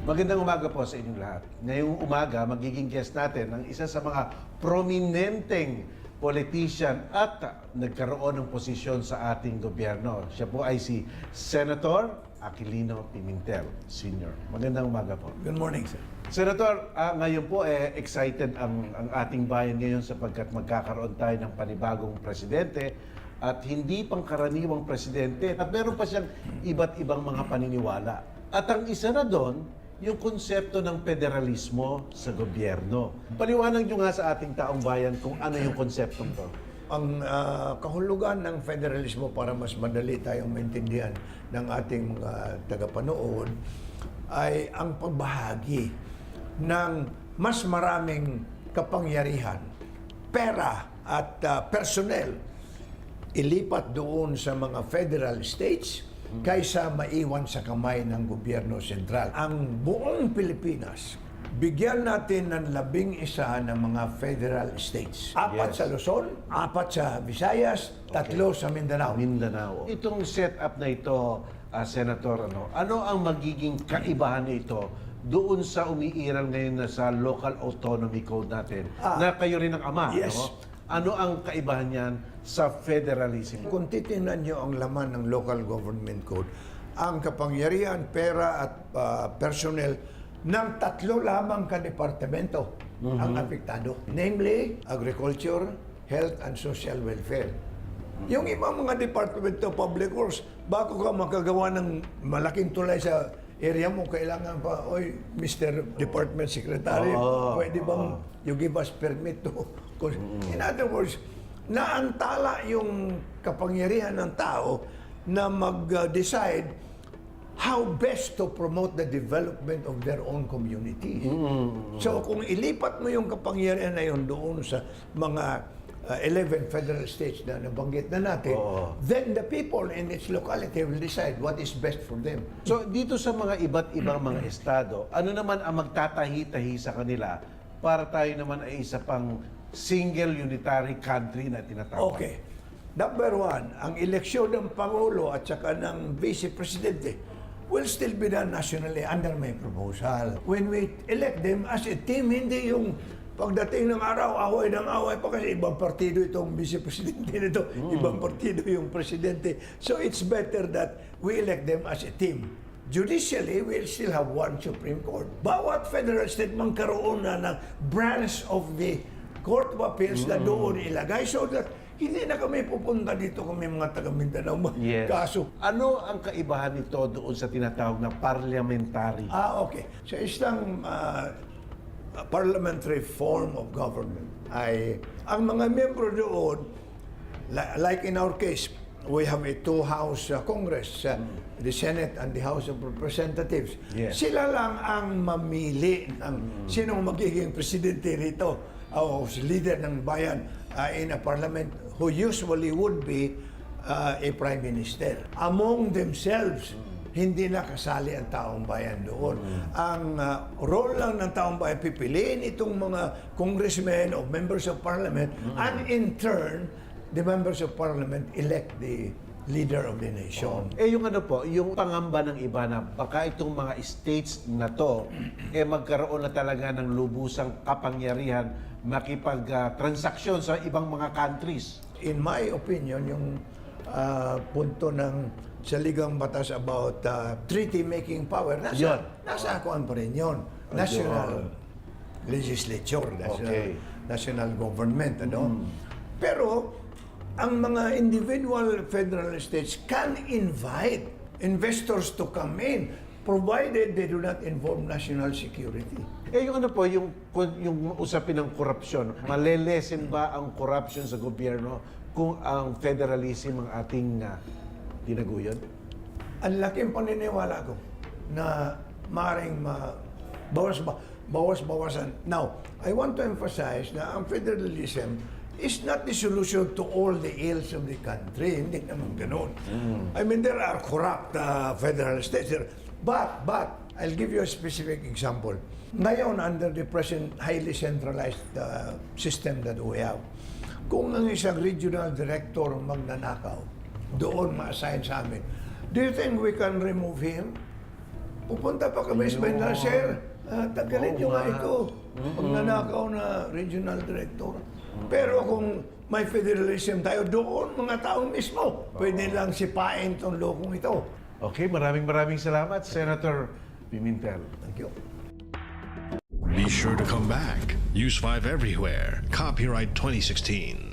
Magandang umaga po sa inyong lahat. Ngayong umaga, magiging guest natin ang isa sa mga prominenteng politician at nagkaroon ng posisyon sa ating gobyerno. Siya po ay si Senator Aquilino Pimentel Sr. Magandang umaga po. Good morning, sir. Senator, ngayon po excited ang ating bayan ngayon sapagkat magkakaroon tayo ng panibagong presidente at hindi pangkaraniwang presidente at meron pa siyang iba't ibang mga paniniwala. At ang isa na doon, yung konsepto ng federalismo sa gobyerno. Paliwanag nyo nga sa ating taong bayan kung ano yung konseptong to. Ang kahulugan ng federalismo para mas madali tayong maintindihan ng ating mga tagapanood ay ang pagbahagi ng mas maraming kapangyarihan, pera at personnel ilipat doon sa mga federal states kaysa maiwan sa kamay ng gobyerno sentral. Ang buong Pilipinas, bigyan natin ng 11 ng mga federal states. 4 sa Luzon, 4 sa Visayas, 3 sa Mindanao. Itong setup na ito, Senator, ano ang magiging kaibahan nito doon sa umiiral ngayon na sa local autonomy code natin, na kayo rin ang ama, Yes. no? Ano ang kaibahan niyan sa federalism? Kung titingnan nyo ang laman ng local government code, ang kapangyarihan, pera at personnel ng 3 lamang ka-departamento ang apektado. Namely, agriculture, health, and social welfare. Yung ibang mga departamento, public works, bago ka makagawa ng malaking tulay sa area mo, kailangan pa, oy, Mr. Department Secretary, pwede bang you give us permit to... In other words, naantala yung kapangyarihan ng tao na mag-decide how best to promote the development of their own communities. So kung ilipat mo yung kapangyarihan na yun doon sa mga 11 federal states na nabanggit na natin, then the people in its locality will decide what is best for them. So dito sa mga iba't ibang mga estado, ano naman ang magtatahi-tahi sa kanila para tayo naman ay isa pang single unitary country na tinatawag? Okay. Number 1, ang eleksyon ng Pangulo at saka ng Vice Presidente will still be done nationally under my proposal. When we elect them as a team, hindi yung pagdating ng araw, away ng away pa kasi ibang partido itong Vice Presidente nito, ibang partido yung Presidente. So it's better that we elect them as a team. Judicially, we'll still have one Supreme Court. Bawat federal state magkaroon na ng branch of the Court of Appeals na doon ilagay so that hindi na kami pupunta dito kami mga taga-Mindanao kaso. Ano ang kaibahan nito doon sa tinatawag na parliamentary? Okay. Sa isang parliamentary form of government ay ang mga miyembro doon, like in our case, we have a 2-house Congress, the Senate and the House of Representatives. Yes. Sila lang ang mamili ng sinong magiging presidente rito o leader ng bayan in a parliament who usually would be a prime minister. Among themselves, hindi na kasali ang taong bayan doon. Ang role lang ng taong bayan, pipiliin itong mga congressmen o members of parliament and in turn, the members of parliament elect the leader of the nation. Yung ano po, yung pangamba ng iba na baka itong mga states na to, magkaroon na talaga ng lubusang kapangyarihan makipag-transaksyon sa ibang mga countries. In my opinion, yung punto ng saligang batas about treaty-making power, nasa akuan pa rin yun. National legislature, national government, Pero, ang mga individual federal states can invite investors to come in provided they do not involve national security. Yung ano po, yung usapin ng korupsyon, malelesen ba ang corruption sa gobyerno kung ang federalism ang ating tinaguyod? Ang laking paniniwala ko na maaaring bawas-bawasan. Now, I want to emphasize na ang federalism is not the solution to all the ills of the country. Hindi naman ganun. I mean, there are corrupt federal states. But, I'll give you a specific example. Ngayon, under the present highly centralized system that we have, kung ang isang regional director magnanakaw, doon ma-assign sa amin, do you think we can remove him? pupunta pa kami sa Manila, sir. Tanggalin nyo nga ito. Pag nanakaw na regional director. Pero kung may federalism tayo doon, mga taong mismo, pwede lang sipain itong lokong ito. Okay, maraming salamat, Senator Pimentel. Thank you. Be sure to come back. Use 5 everywhere. Copyright 2016.